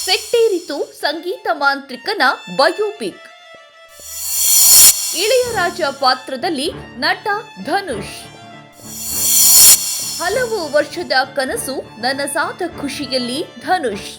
ಸೆಟ್ಟೇರಿತು ಸಂಗೀತ ಮಾಂತ್ರಿಕನ biopic. Ilaiyaraaja ಪಾತ್ರದಲ್ಲಿ ನಟ ಧನುಷ್. ಹಲವು ವರ್ಷದ ಕನಸು ನನಸಾದ ಖುಷಿಯಲ್ಲಿ ಧನುಷ್.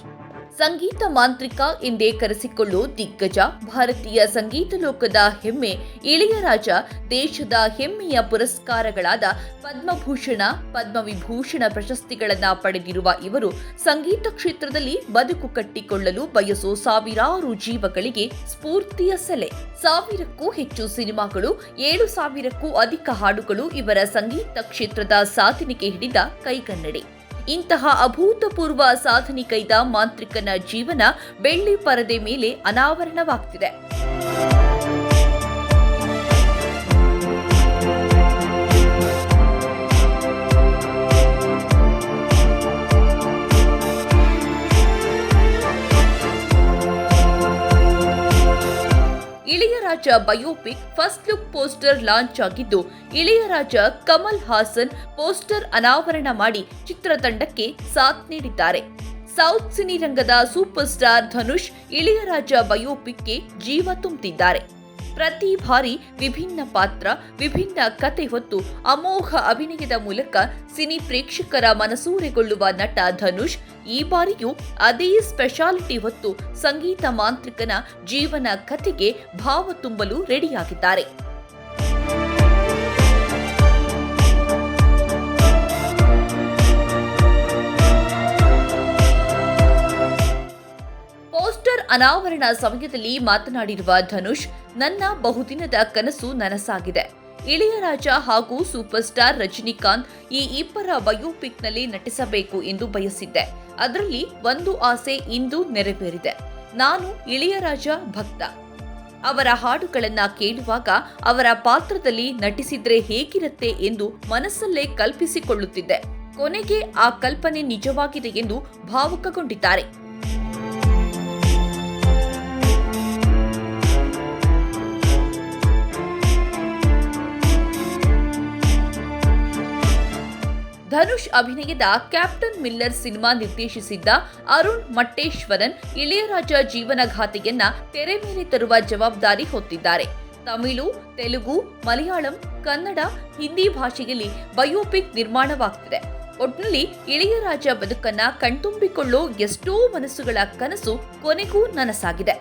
ಸಂಗೀತ ಮಾಂತ್ರಿಕ ಎಂದೇ ಕರೆಸಿಕೊಳ್ಳುವ ದಿಗ್ಗಜ, ಭಾರತೀಯ ಸಂಗೀತ ಲೋಕದ ಹೆಮ್ಮೆ ಇಳೆಯರಾಜ ದೇಶದ ಹೆಮ್ಮೆಯ ಪುರಸ್ಕಾರಗಳಾದ ಪದ್ಮಭೂಷಣ, ಪದ್ಮವಿಭೂಷಣ ಪ್ರಶಸ್ತಿಗಳನ್ನು ಪಡೆದಿರುವ ಇವರು ಸಂಗೀತ ಕ್ಷೇತ್ರದಲ್ಲಿ ಬದುಕು ಕಟ್ಟಿಕೊಳ್ಳಲು ಬಯಸೋ ಸಾವಿರಾರು ಜೀವಗಳಿಗೆ ಸ್ಫೂರ್ತಿಯ ಸೆಲೆ. 1000ಕ್ಕೂ ಹೆಚ್ಚು ಸಿನಿಮಾಗಳು, 7,000ಕ್ಕೂ ಅಧಿಕ ಹಾಡುಗಳು ಇವರ ಸಂಗೀತ ಕ್ಷೇತ್ರದ ಸಾಧನೆಗೆ ಹಿಡಿದ ಕೈಗನ್ನಡಿ. ಇಂತಹ ಅಭೂತಪೂರ್ವ ಸಾಧನೆ ಕೈದ ಮಾಂತ್ರಿಕನ ಜೀವನ ಬೆಳ್ಳಿ ಪರದೆ ಮೇಲೆ ಅನಾವರಣವಾಗ್ತಿದೆ. Ilaiyaraaja biopic first look poster launch ಆಗಿದ್ದು, ಇಳೆಯರಾಜ ಕಮಲ್ ಹಾಸನ್ ಪೋಸ್ಟರ್ ಅನಾವರಣ ಮಾಡಿ ಚಿತ್ರತಂಡಕ್ಕೆ ಸಾಥ್ ನೀಡಿದ್ದಾರೆ. ಸೌತ್ ಸಿನಿರಂಗದ ಸೂಪರ್ ಸ್ಟಾರ್ ಧನುಷ್ ಇಳೆಯರಾಜ ಬಯೋಪಿಕ್ಗೆ ಜೀವ ತುಂಬುತ್ತಿದ್ದಾರೆ. ಪ್ರತಿ ಬಾರಿ ವಿಭಿನ್ನ ಪಾತ್ರ, ವಿಭಿನ್ನ ಕತೆ ಹೊತ್ತು ಅಮೋಘ ಅಭಿನಯದ ಮೂಲಕ ಸಿನಿ ಪ್ರೇಕ್ಷಕರ ಮನಸೂರೆಗೊಳ್ಳುವ ನಟ ಧನುಷ್ ಈ ಬಾರಿಯೂ ಅದೇ ಸ್ಪೆಷಾಲಿಟಿ ಹೊತ್ತು ಸಂಗೀತ ಮಾಂತ್ರಿಕನ ಜೀವನ ಕಥೆಗೆ ಭಾವ ತುಂಬಲು ರೆಡಿಯಾಗಿದ್ದಾರೆ. ಪೋಸ್ಟರ್ ಅನಾವರಣ ಸಮಯದಲ್ಲಿ ಮಾತನಾಡಿರುವ ಧನುಷ್, ನನ್ನ ಬಹುದಿನದ ಕನಸು ನನಸಾಗಿದೆ. ಇಳೆಯರಾಜ ಹಾಗೂ ಸೂಪರ್ ಸ್ಟಾರ್ ರಜನಿಕಾಂತ್ ಈ ಇಬ್ಬರ ಬಯೋಪಿಕ್ನಲ್ಲಿ ನಟಿಸಬೇಕು ಎಂದು ಬಯಸಿದ್ದೆ. ಅದರಲ್ಲಿ ಒಂದು ಆಸೆ ಇಂದು ನೆರವೇರಿದೆ. ನಾನು ಇಳೆಯರಾಜ ಭಕ್ತ. ಅವರ ಹಾಡುಗಳನ್ನ ಕೇಳುವಾಗ ಅವರ ಪಾತ್ರದಲ್ಲಿ ನಟಿಸಿದ್ರೆ ಹೇಗಿರುತ್ತೆ ಎಂದು ಮನಸ್ಸಲ್ಲೇ ಕಲ್ಪಿಸಿಕೊಳ್ಳುತ್ತಿದ್ದೆ. ಕೊನೆಗೆ ಆ ಕಲ್ಪನೆ ನಿಜವಾಗಿದೆ ಎಂದು ಭಾವುಕಗೊಂಡಿದ್ದಾರೆ. ಧನುಷ್ ಅಭಿನಯದ ಕ್ಯಾಪ್ಟನ್ ಮಿಲ್ಲರ್ ಸಿನಿಮಾ ನಿರ್ದೇಶಿಸಿದ್ದ ಅರುಣ್ ಮಟ್ಟೇಶ್ವರನ್ ಇಳೆಯರಾಜ ಜೀವನಗಾಥೆಯನ್ನ ತೆರೆ ಮೇಲೆ ತರುವ ಜವಾಬ್ದಾರಿ ಹೊತ್ತಿದ್ದಾರೆ. ತಮಿಳು, ತೆಲುಗು, ಮಲಯಾಳಂ, ಕನ್ನಡ, ಹಿಂದಿ ಭಾಷೆಯಲ್ಲಿ ಬಯೋಪಿಕ್ ನಿರ್ಮಾಣವಾಗ್ತಿದೆ. ಒಟ್ನಲ್ಲಿ ಇಳೆಯರಾಜ ಬದುಕನ್ನ ಕಣ್ತುಂಬಿಕೊಳ್ಳೋ ಎಷ್ಟೋ ಮನಸ್ಸುಗಳ ಕನಸು ಕೊನೆಗೂ ನನಸಾಗಿದೆ.